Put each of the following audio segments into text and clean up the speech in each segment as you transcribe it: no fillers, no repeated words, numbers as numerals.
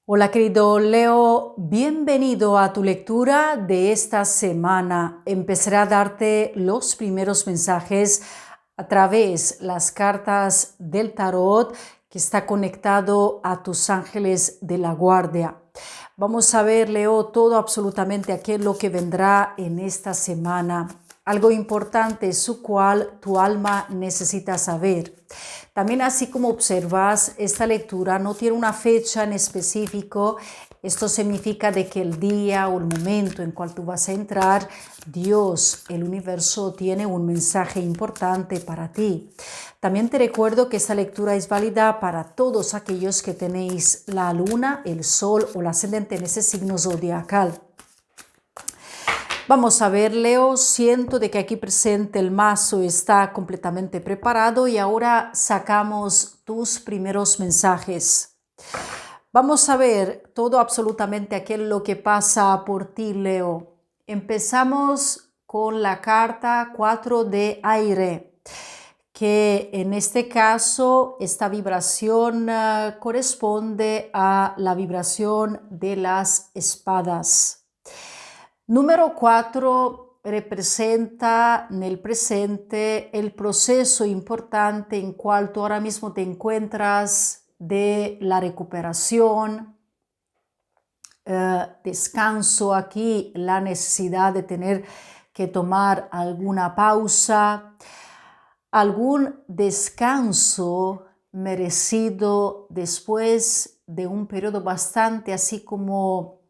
Hola querido Leo, bienvenido a tu lectura de esta semana. Empezaré a darte los primeros mensajes a través de las cartas del tarot que está conectado a tus ángeles de la guardia. Vamos a ver, Leo, todo absolutamente aquello que vendrá en esta semana. Algo importante, su cual tu alma necesita saber. También así como observas, esta lectura no tiene una fecha en específico. Esto significa de que el día o el momento en cual tú vas a entrar, Dios, el universo, tiene un mensaje importante para ti. También te recuerdo que esta lectura es válida para todos aquellos que tenéis la luna, el sol o el ascendente en ese signo zodiacal. Vamos a ver, Leo, siento de que aquí presente el mazo está completamente preparado y ahora sacamos tus primeros mensajes. Vamos a ver todo absolutamente aquello que pasa por ti, Leo. Empezamos con la carta 4 de aire, que en este caso esta vibración corresponde a la vibración de las espadas. Número 4 representa en el presente el proceso importante en cual tú ahora mismo te encuentras de la recuperación, descanso aquí, la necesidad de tener que tomar alguna pausa, algún descanso merecido después de un periodo bastante así como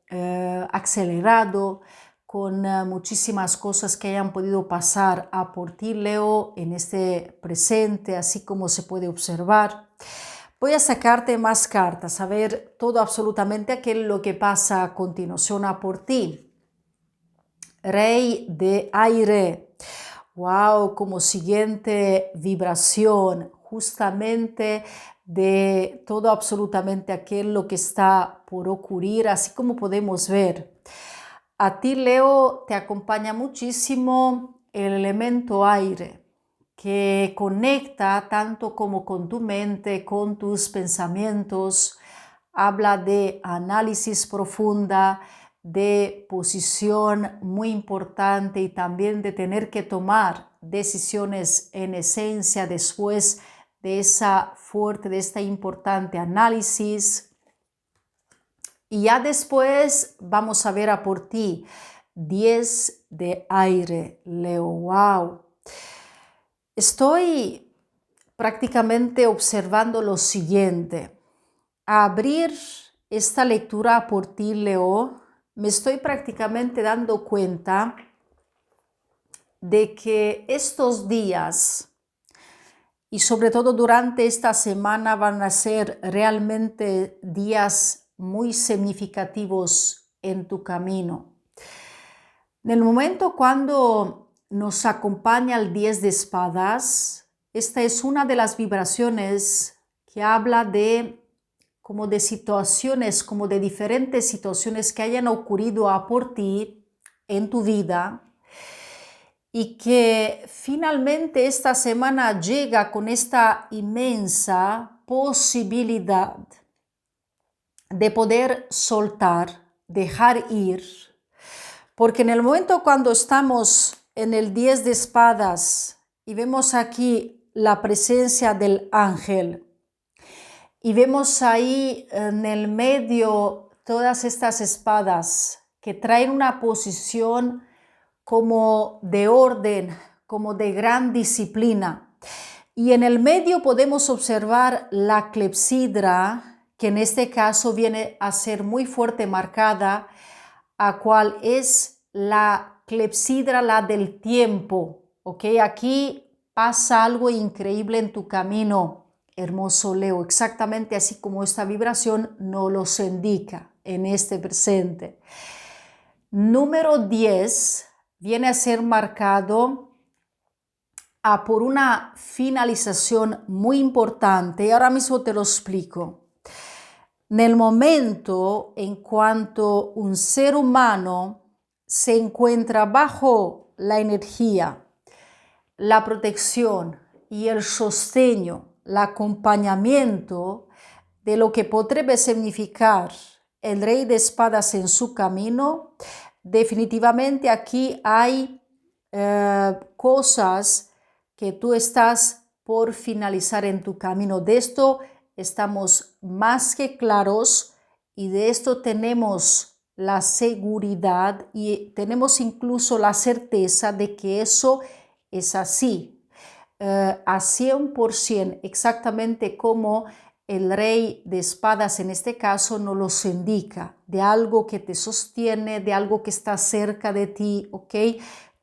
acelerado, con muchísimas cosas que hayan podido pasar a por ti, Leo, en este presente, así como se puede observar. Voy a sacarte más cartas, a ver todo absolutamente aquello que pasa a continuación a por ti. Rey de aire. Wow, como siguiente vibración, justamente de todo absolutamente aquello que está por ocurrir, así como podemos ver. A ti, Leo, te acompaña muchísimo el elemento aire, que conecta tanto como con tu mente, con tus pensamientos, habla de análisis profunda, de posición muy importante y también de tener que tomar decisiones en esencia después de de este importante análisis. Y ya después vamos a ver a por ti 10 de aire, Leo. Wow. Estoy prácticamente observando lo siguiente. A abrir esta lectura por ti, Leo, me estoy prácticamente dando cuenta de que estos días y sobre todo durante esta semana van a ser realmente días muy significativos en tu camino. En el momento cuando nos acompaña el 10 de espadas, esta es una de las vibraciones que habla de como de situaciones, como de diferentes situaciones que hayan ocurrido a por ti en tu vida y que finalmente esta semana llega con esta inmensa posibilidad de poder soltar, dejar ir, porque en el momento cuando estamos en el 10 de espadas y vemos aquí la presencia del ángel, y vemos ahí en el medio todas estas espadas que traen una posición como de orden, como de gran disciplina. Y en el medio podemos observar la clepsidra, que en este caso viene a ser muy fuerte marcada, a cual es la clepsidra, la del tiempo. ¿Ok? Aquí pasa algo increíble en tu camino. Hermoso Leo, exactamente así como esta vibración nos los indica en este presente. Número 10 viene a ser marcado por una finalización muy importante y ahora mismo te lo explico. En el momento en cuanto un ser humano se encuentra bajo la energía, la protección y el sostegno, el acompañamiento de lo que podría significar el rey de espadas en su camino. Definitivamente aquí hay cosas que tú estás por finalizar en tu camino. De esto estamos más que claros y de esto tenemos la seguridad y tenemos incluso la certeza de que eso es así, a 100%, exactamente como el rey de espadas en este caso nos los indica, de algo que te sostiene, de algo que está cerca de ti, ¿ok?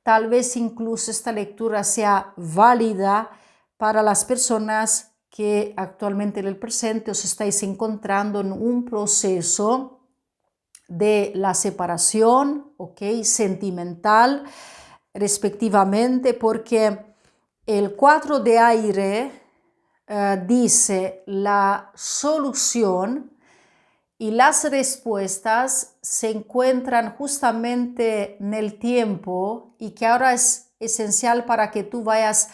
Tal vez incluso esta lectura sea válida para las personas que actualmente en el presente os estáis encontrando en un proceso de la separación, ¿ok? Sentimental, respectivamente, porque el 4 de aire dice la solución y las respuestas se encuentran justamente en el tiempo y que ahora es esencial para que tú vayas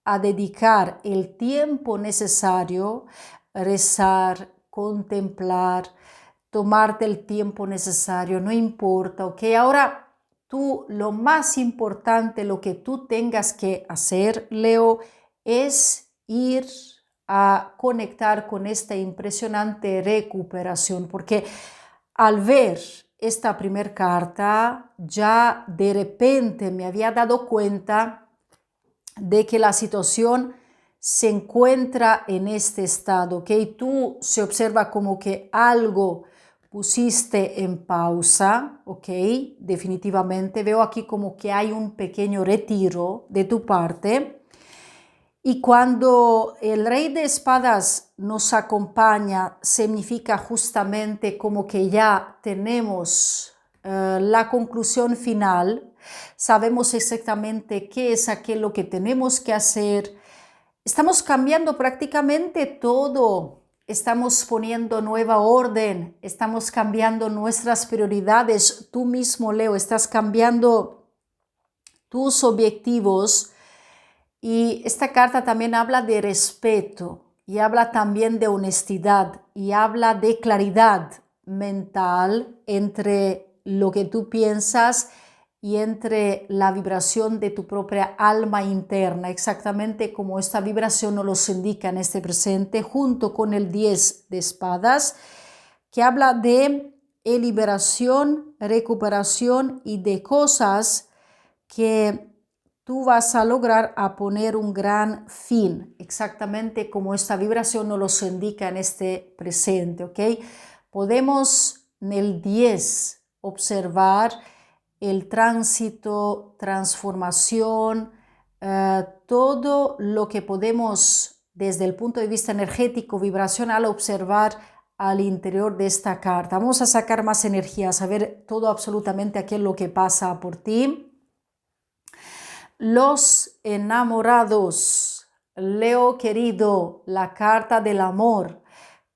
a dedicar el tiempo necesario, rezar, contemplar, tomarte el tiempo necesario, no importa, ¿ok? Ahora tú, lo más importante, lo que tú tengas que hacer, Leo, es ir a conectar con esta impresionante recuperación, porque al ver esta primera carta, ya de repente me había dado cuenta de que la situación se encuentra en este estado, ¿ok? Tú se observa como que algo pusiste en pausa, ¿ok? Definitivamente veo aquí como que hay un pequeño retiro de tu parte. Y cuando el rey de espadas nos acompaña, significa justamente como que ya tenemos la conclusión final, sabemos exactamente qué es aquello que tenemos que hacer, estamos cambiando prácticamente todo, estamos poniendo nueva orden, estamos cambiando nuestras prioridades, tú mismo, Leo, estás cambiando tus objetivos. Y esta carta también habla de respeto y habla también de honestidad y habla de claridad mental entre lo que tú piensas y entre la vibración de tu propia alma interna, exactamente como esta vibración nos los indica en este presente, junto con el 10 de espadas, que habla de liberación, recuperación y de cosas que tú vas a lograr a poner un gran fin, exactamente como esta vibración nos los indica en este presente, ¿ok? Podemos en el 10 observar el tránsito, transformación, todo lo que podemos desde el punto de vista energético, vibracional, observar al interior de esta carta. Vamos a sacar más energía, a saber todo absolutamente aquello que pasa por ti. Los enamorados, Leo querido, la carta del amor,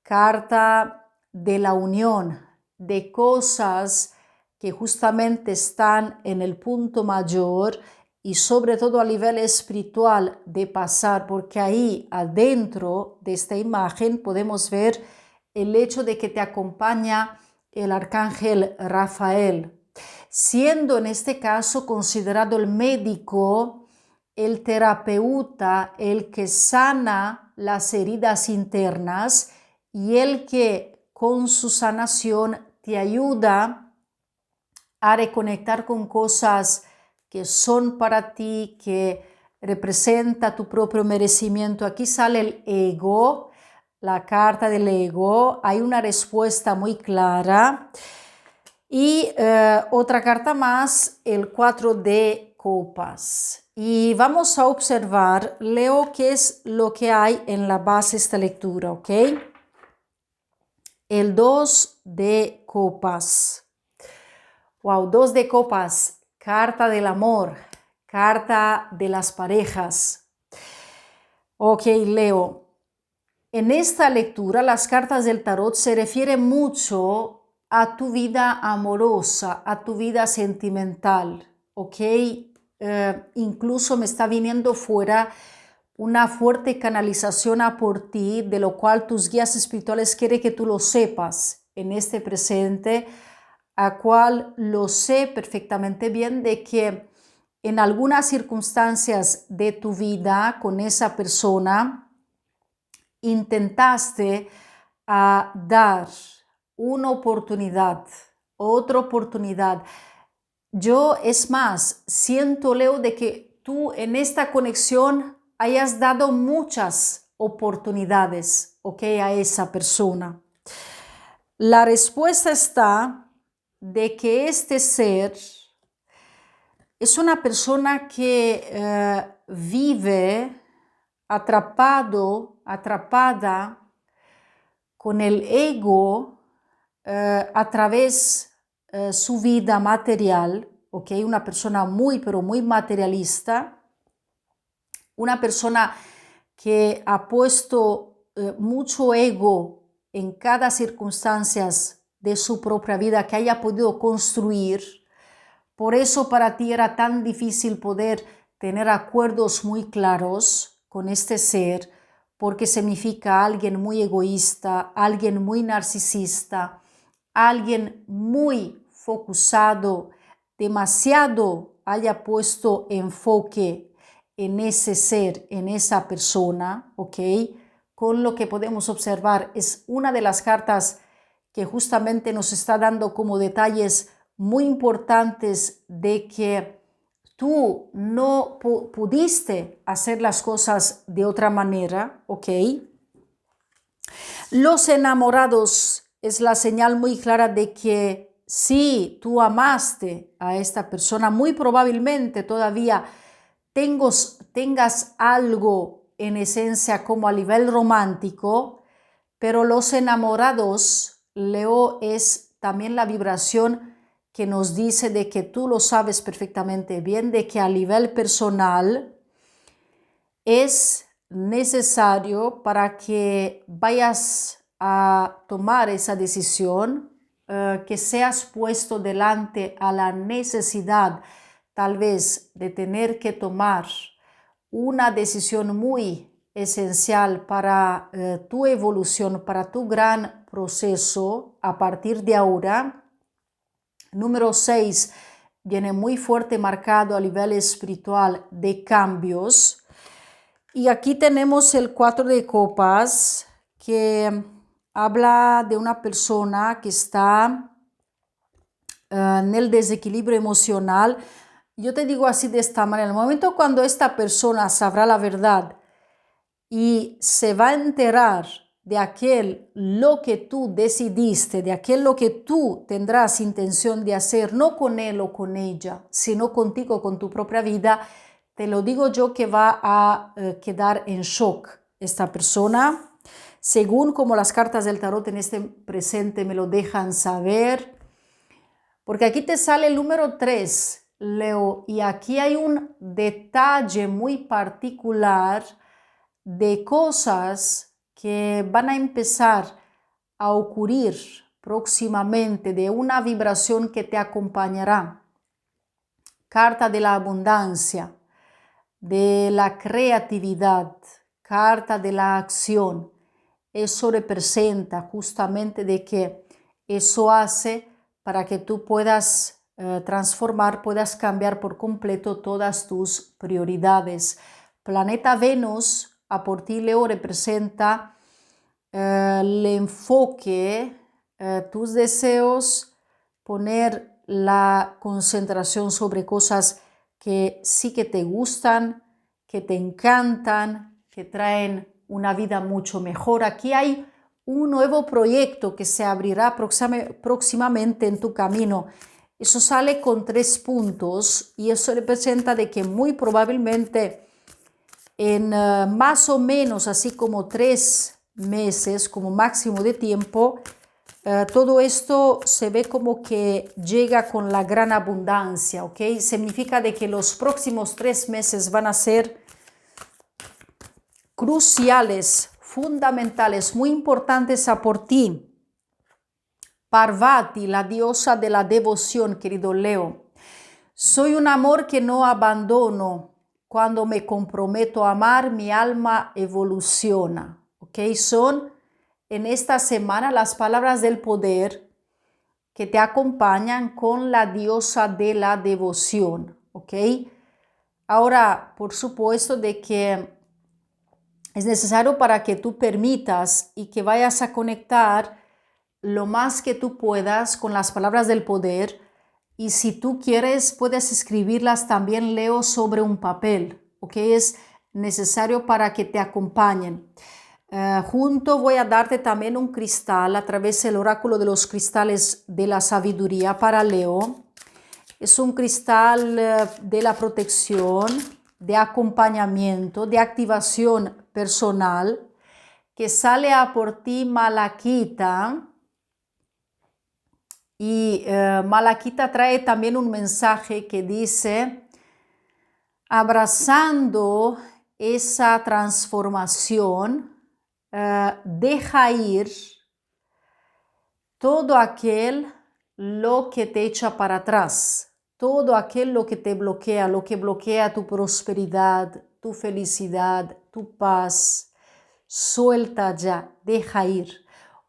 carta de la unión, de cosas que justamente están en el punto mayor y sobre todo a nivel espiritual de pasar, porque ahí adentro de esta imagen podemos ver el hecho de que te acompaña el arcángel Rafael, siendo en este caso considerado el médico, el terapeuta, el que sana las heridas internas y el que con su sanación te ayuda a reconectar con cosas que son para ti, que representa tu propio merecimiento. Aquí sale el ego, la carta del ego, hay una respuesta muy clara. Y otra carta más, el 4 de copas. Y vamos a observar, Leo, qué es lo que hay en la base de esta lectura, ¿ok? El 2 de copas. Wow, 2 de copas, carta del amor, carta de las parejas. Ok, Leo, en esta lectura las cartas del tarot se refieren mucho a tu vida amorosa, a tu vida sentimental, ¿ok? Incluso me está viniendo fuera una fuerte canalización a por ti, de lo cual tus guías espirituales quieren que tú lo sepas en este presente, a cual lo sé perfectamente bien de que en algunas circunstancias de tu vida con esa persona intentaste dar una oportunidad, otra oportunidad. Yo, es más, siento, Leo, de que tú en esta conexión hayas dado muchas oportunidades, ¿ok? A esa persona. La respuesta está de que este ser es una persona que vive atrapada con el ego a través de su vida material, ¿ok? Una persona muy, pero muy materialista, una persona que ha puesto mucho ego en cada circunstancia de su propia vida que haya podido construir. Por eso para ti era tan difícil poder tener acuerdos muy claros con este ser, porque significa alguien muy egoísta, alguien muy narcisista, alguien muy focusado, demasiado haya puesto enfoque en ese ser, en esa persona, ¿ok? Con lo que podemos observar es una de las cartas que justamente nos está dando como detalles muy importantes de que tú no pudiste hacer las cosas de otra manera, ¿ok? Los enamorados es la señal muy clara de que sí, tú amaste a esta persona, muy probablemente todavía tengas algo en esencia como a nivel romántico, pero los enamorados, Leo, es también la vibración que nos dice de que tú lo sabes perfectamente bien, de que a nivel personal es necesario para que vayas a tomar esa decisión, que seas puesto delante a la necesidad tal vez de tener que tomar una decisión muy esencial para tu evolución, para tu gran proceso a partir de ahora. Número 6 viene muy fuerte marcado a nivel espiritual de cambios. Y aquí tenemos el 4 de copas que habla de una persona que está en el desequilibrio emocional. Yo te digo así de esta manera, en el momento cuando esta persona sabrá la verdad y se va a enterar de aquel lo que tú decidiste, de aquel lo que tú tendrás intención de hacer, no con él o con ella, sino contigo, con tu propia vida, te lo digo yo que va a quedar en shock esta persona, según como las cartas del tarot en este presente me lo dejan saber, porque aquí te sale el número 3, Leo, y aquí hay un detalle muy particular de cosas que van a empezar a ocurrir próximamente, de una vibración que te acompañará. Carta de la abundancia, de la creatividad, carta de la acción. Eso representa justamente de que eso hace para que tú puedas transformar, puedas cambiar por completo todas tus prioridades. Planeta Venus, a por ti, Leo, representa el enfoque, tus deseos, poner la concentración sobre cosas que sí que te gustan, que te encantan, que traen una vida mucho mejor. Aquí hay un nuevo proyecto que se abrirá próximamente en tu camino. Eso sale con 3 puntos y eso representa de que muy probablemente en más o menos así como 3 meses como máximo de tiempo, todo esto se ve como que llega con la gran abundancia, ¿ok? Significa de que los próximos 3 meses van a ser cruciales, fundamentales, muy importantes a por ti. Parvati, la diosa de la devoción, querido Leo. Soy un amor que no abandono. Cuando me comprometo a amar, mi alma evoluciona. ¿Ok? Son en esta semana las palabras del poder que te acompañan con la diosa de la devoción, ¿ok? Ahora, por supuesto de que es necesario para que tú permitas y que vayas a conectar lo más que tú puedas con las palabras del poder, y si tú quieres puedes escribirlas también, Leo, sobre un papel, ¿ok? Es necesario para que te acompañen. Junto voy a darte también un cristal a través del oráculo de los cristales de la sabiduría para Leo. Es un cristal de la protección, de acompañamiento, de activación personal, que sale a por ti Malaquita. Y Malaquita trae también un mensaje que dice: abrazando esa transformación, deja ir todo aquel lo que te echa para atrás, todo aquel lo que te bloquea, lo que bloquea tu prosperidad, tu felicidad, tu paz. Suelta ya, deja ir.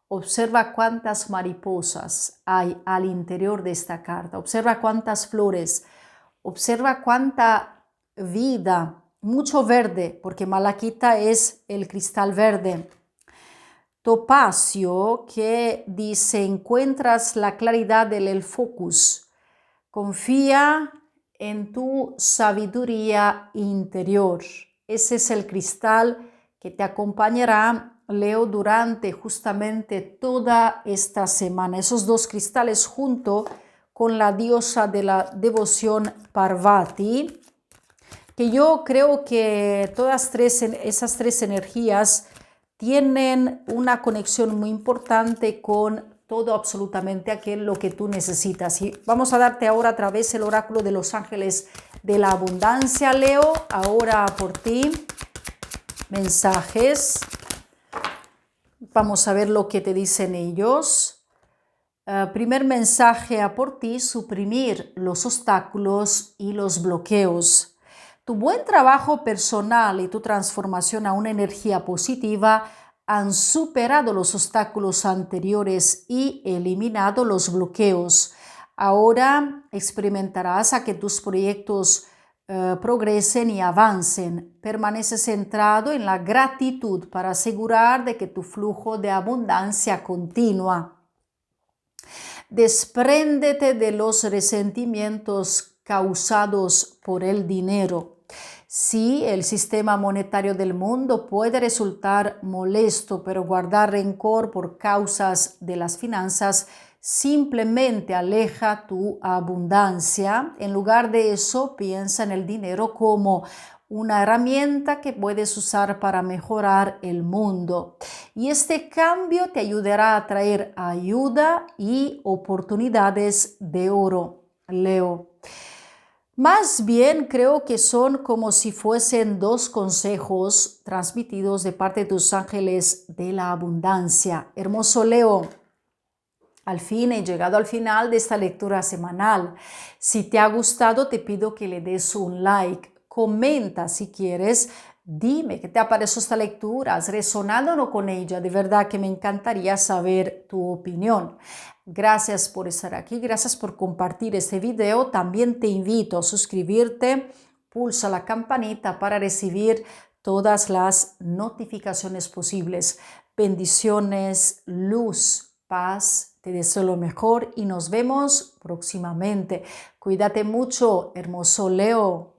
Observa cuántas mariposas hay al interior de esta carta, observa cuántas flores, observa cuánta vida, mucho verde, porque Malaquita es el cristal verde. Topacio, que dice: encuentras la claridad del focus, confía en tu sabiduría interior. Ese es el cristal que te acompañará, Leo, durante justamente toda esta semana. Esos dos cristales junto con la diosa de la devoción Parvati, que yo creo que esas tres energías tienen una conexión muy importante con todo, absolutamente aquel lo que tú necesitas. Y vamos a darte ahora a través del oráculo de los ángeles de la abundancia, Leo, ahora por ti, mensajes. Vamos a ver lo que te dicen ellos. Primer mensaje a por ti: suprimir los obstáculos y los bloqueos. Tu buen trabajo personal y tu transformación a una energía positiva han superado los obstáculos anteriores y eliminado los bloqueos. Ahora experimentarás a que tus proyectos progresen y avancen. Permanece centrado en la gratitud para asegurar de que tu flujo de abundancia continúa. Despréndete de los resentimientos causados por el dinero. Sí, el sistema monetario del mundo puede resultar molesto, pero guardar rencor por causas de las finanzas simplemente aleja tu abundancia. En lugar de eso, piensa en el dinero como una herramienta que puedes usar para mejorar el mundo. Y este cambio te ayudará a traer ayuda y oportunidades de oro, Leo. Más bien creo que son como si fuesen dos consejos transmitidos de parte de tus ángeles de la abundancia. Hermoso Leo, al fin he llegado al final de esta lectura semanal. Si te ha gustado, te pido que le des un like. Comenta si quieres, dime qué te ha parecido esta lectura, ¿has resonado o no con ella? De verdad que me encantaría saber tu opinión. Gracias por estar aquí, gracias por compartir este video. También te invito a suscribirte, pulsa la campanita para recibir todas las notificaciones posibles. Bendiciones, luz, paz, te deseo lo mejor y nos vemos próximamente. Cuídate mucho, hermoso Leo.